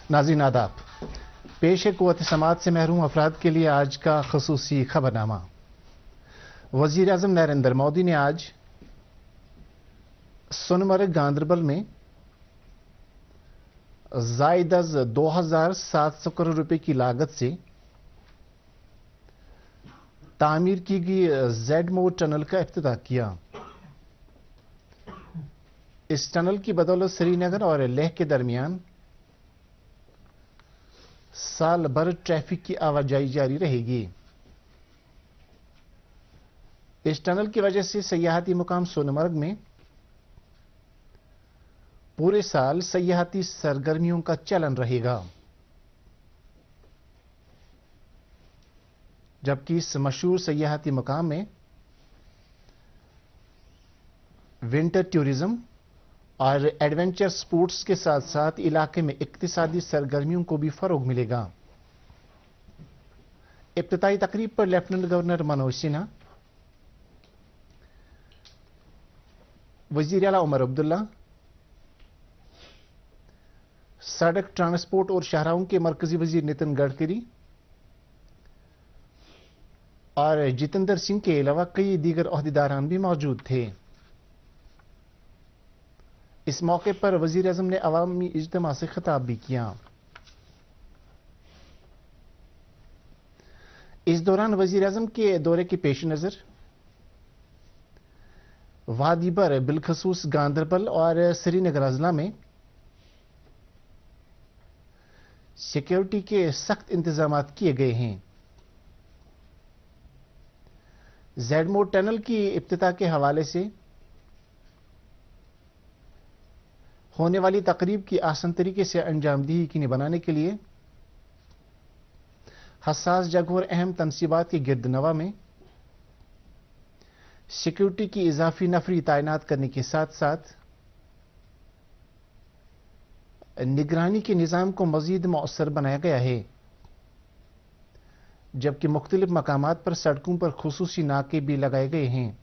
नाज़रीन आदाब, पेश है क़ुव्वत समाअत से महरूम अफराद के लिए आज का ख़ुसूसी खबरनामा। वज़ीर आज़म नरेंद्र मोदी ने आज सोनमर्ग गांदरबल में ज़ायद अज़ 2700 करोड़ रुपए की लागत से तामीर की गई ज़ेडमो टनल का इफ्तिताह किया। इस टनल की बदौलत श्रीनगर और लेह के दरमियान साल भर ट्रैफिक की आवाजाही जारी रहेगी। इस टनल की वजह से सयाहती मुकाम सोनमर्ग में पूरे साल सयाहती सरगर्मियों का चलन रहेगा, जबकि इस मशहूर सयाहती मुकाम में विंटर टूरिज्म और एडवेंचर स्पोर्ट्स के साथ साथ इलाके में इक्तिसादी सरगर्मियों को भी फरोग मिलेगा। इब्तिदाई तकरीब पर लेफ्टिनेंट गवर्नर मनोज सिन्हा, वजीर आला उमर अब्दुल्ला, सड़क ट्रांसपोर्ट और शाहराहों के मरकजी वजीर नितिन गडकरी और जितेंद्र सिंह के अलावा कई दीगर ओहदेदारान भी मौजूद थे। इस मौके पर वजीर आज़म ने अवामी इज्तिमा से खिताब भी किया। इस दौरान वजीर आज़म के दौरे के पेश नज़र वादी पर बिलखसूस गांदरबल और श्रीनगर अजला में सिक्योरिटी के सख्त इंतजाम किए गए हैं। ज़ेडमो टनल की इफ्तिताह के हवाले से होने वाली तकरीब की आसान तरीके से अंजामदही यकीनी बनाने के लिए हसास जगहों और अहम तनसीबात के गिरदनवा में सिक्योरिटी की इजाफी नफरी तैनात करने के साथ साथ निगरानी के निज़ाम को मजीद मौसर बनाया गया है, जबकि मुख्तलिफ मकामात पर सड़कों पर खुसूसी नाके भी लगाए गए हैं,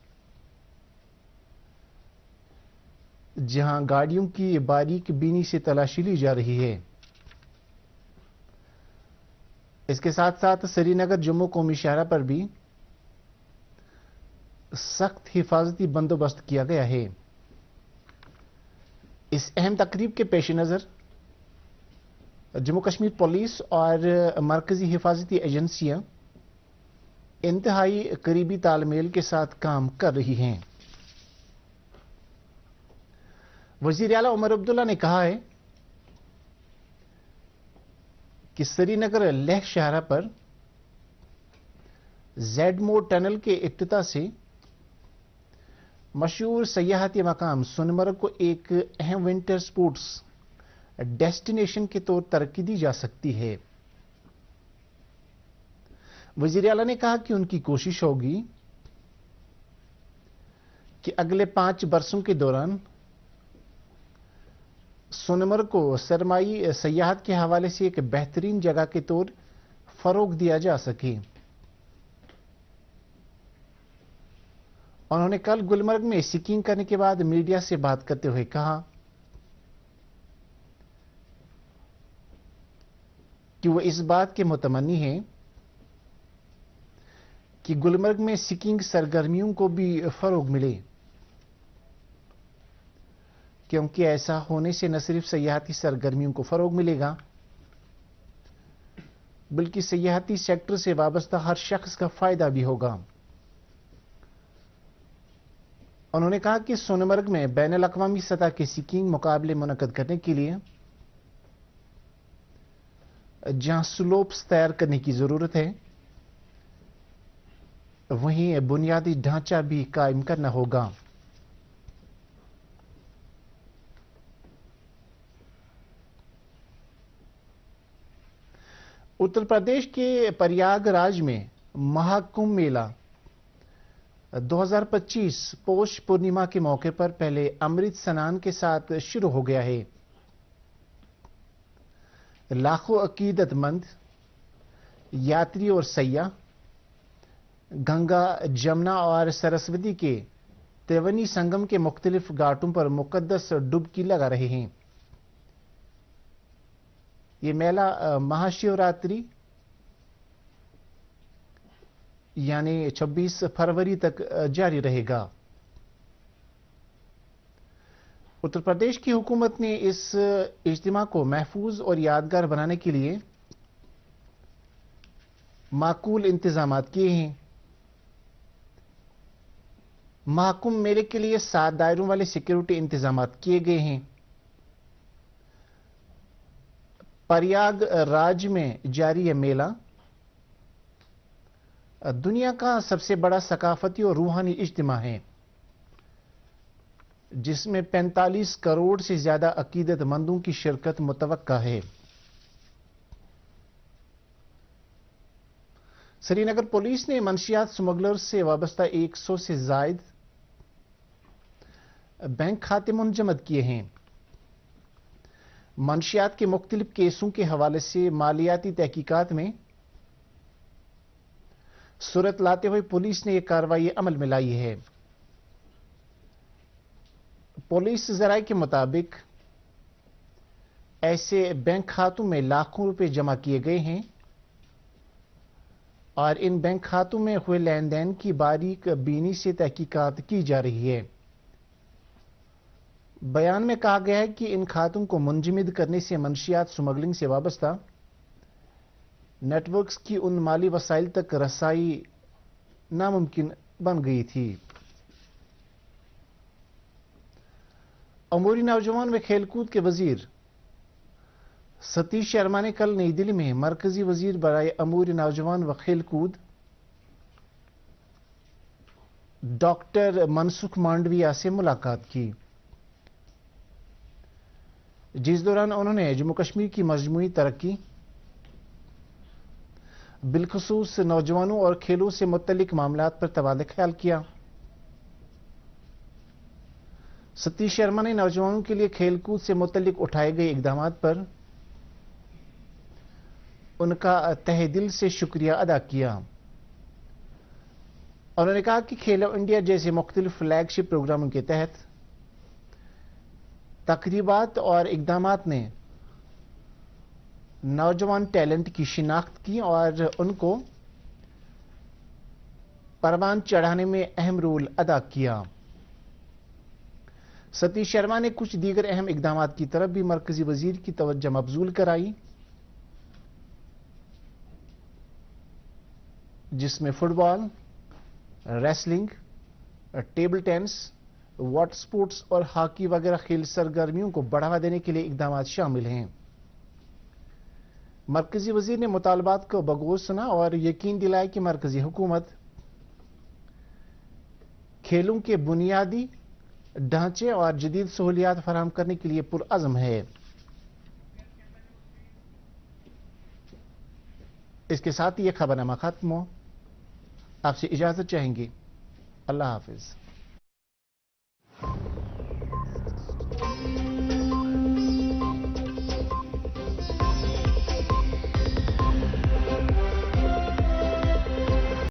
जहां गाड़ियों की बारीक बीनी से तलाशी ली जा रही है। इसके साथ साथ श्रीनगर जम्मू कौमी शहरा पर भी सख्त हिफाजती बंदोबस्त किया गया है। इस अहम तकरीब के पेश नज़र जम्मू कश्मीर पुलिस और मरकजी हिफाजती एजेंसियां इंतहाई करीबी तालमेल के साथ काम कर रही हैं। वजीर आला उमर अब्दुल्ला ने कहा है कि श्रीनगर लेह शहरा पर ज़ेडमो टनल के इफ्तिताह से मशहूर सयाहती मकाम सोनमर्ग को एक अहम विंटर स्पोर्ट्स डेस्टिनेशन के तौर तरक्की दी जा सकती है। वजीर आला ने कहा कि उनकी कोशिश होगी कि अगले 5 बरसों के दौरान सोनमर्ग को सरमाई सयाहत के हवाले से एक बेहतरीन जगह के तौर फरोग दिया जा सके। उन्होंने कल गुलमर्ग में स्कीइंग करने के बाद मीडिया से बात करते हुए कहा कि वो इस बात के मुतमन्नी हैं कि गुलमर्ग में स्कीइंग सरगर्मियों को भी फरोग मिले, क्योंकि ऐसा होने से न सिर्फ सयाहती सरगर्मियों को फरोग मिलेगा, बल्कि सयाहती सेक्टर से वाबस्ता हर शख्स का फायदा भी होगा। उन्होंने कहा कि सोनमर्ग में बैनुल अक़वामी सतह के स्कीइंग मुकाबले मुनक्कद करने के लिए जहां स्लोप्स तैयार करने की जरूरत है, वहीं बुनियादी ढांचा भी कायम करना होगा। उत्तर प्रदेश के प्रयागराज में महाकुंभ मेला 2025 पौष पूर्णिमा के मौके पर पहले अमृत स्नान के साथ शुरू हो गया है। लाखों अकीदतमंद यात्री और सैयाह गंगा, जमुना और सरस्वती के त्रिवेणी संगम के मुख्तलिफ घाटों पर मुकद्दस डुबकी लगा रहे हैं। یہ میلہ مہاشیوراتری یعنی 26 فروری تک جاری رہے گا۔ اتر پردیش کی حکومت نے اس اجتماع کو محفوظ اور یادگار بنانے کے لیے معقول انتظامات کیے ہیں۔ محکوم میلے کے لیے 7 دائروں والے سیکیورٹی انتظامات کیے گئے ہیں۔ پریاگ راج میں جاری یہ میلہ دنیا کا سب سے بڑا ثقافتی اور روحانی اجتماع ہے، جس میں 45 کروڑ سے زیادہ عقیدت مندوں کی شرکت متوقع ہے۔ سری نگر پولیس نے منشیات سمگلر سے وابستہ 100 سے زائد بینک کھاتے منجمد کیے ہیں۔ منشیات کے مختلف کیسوں کے حوالے سے مالیاتی تحقیقات میں صورت لاتے ہوئے پولیس نے یہ کارروائی عمل میں لائی ہے۔ پولیس ذرائع کے مطابق ایسے بینک کھاتوں میں لاکھوں روپے جمع کیے گئے ہیں اور ان بینک کھاتوں میں ہوئے لین دین کی باریک بینی سے تحقیقات کی جا رہی ہے۔ بیان میں کہا گیا ہے کہ ان کھاتوں کو منجمد کرنے سے منشیات سمگلنگ سے وابستہ نیٹ ورکس کی ان مالی وسائل تک رسائی ناممکن بن گئی تھی۔ امور نوجوان و کھیل کود کے وزیر ستیش شرما نے کل نئی دلی میں مرکزی وزیر برائے امور نوجوان و کھیل کود ڈاکٹر منسکھ مانڈویا سے ملاقات کی، جس دوران انہوں نے جموں کشمیر کی مجموعی ترقی، بالخصوص نوجوانوں اور کھیلوں سے متعلق معاملات پر تبادلہ خیال کیا۔ ستیش شرما نے نوجوانوں کے لیے کھیل کود سے متعلق اٹھائے گئے اقدامات پر ان کا تہہ دل سے شکریہ ادا کیا۔ انہوں نے کہا کہ کھیلو انڈیا جیسے مختلف فلیگ شپ پروگراموں کے تحت تقریبات اور اقدامات نے نوجوان ٹیلنٹ کی شناخت کی اور ان کو پروان چڑھانے میں اہم رول ادا کیا۔ ستیش شرما نے کچھ دیگر اہم اقدامات کی طرف بھی مرکزی وزیر کی توجہ مبذول کرائی، جس میں football, wrestling, table tennis, water sports اور ہاکی وغیرہ کھیل سرگرمیوں کو بڑھاوا دینے کے لیے اقدامات شامل ہیں۔ مرکزی وزیر نے مطالبات کو بغور سنا اور یقین دلایا کہ مرکزی حکومت کھیلوں کے بنیادی ڈھانچے اور جدید سہولیات فراہم کرنے کے لیے پرعزم ہے۔ اس کے ساتھ یہ خبرنامہ ختم ہو، آپ سے اجازت چاہیں گے۔ اللہ حافظ۔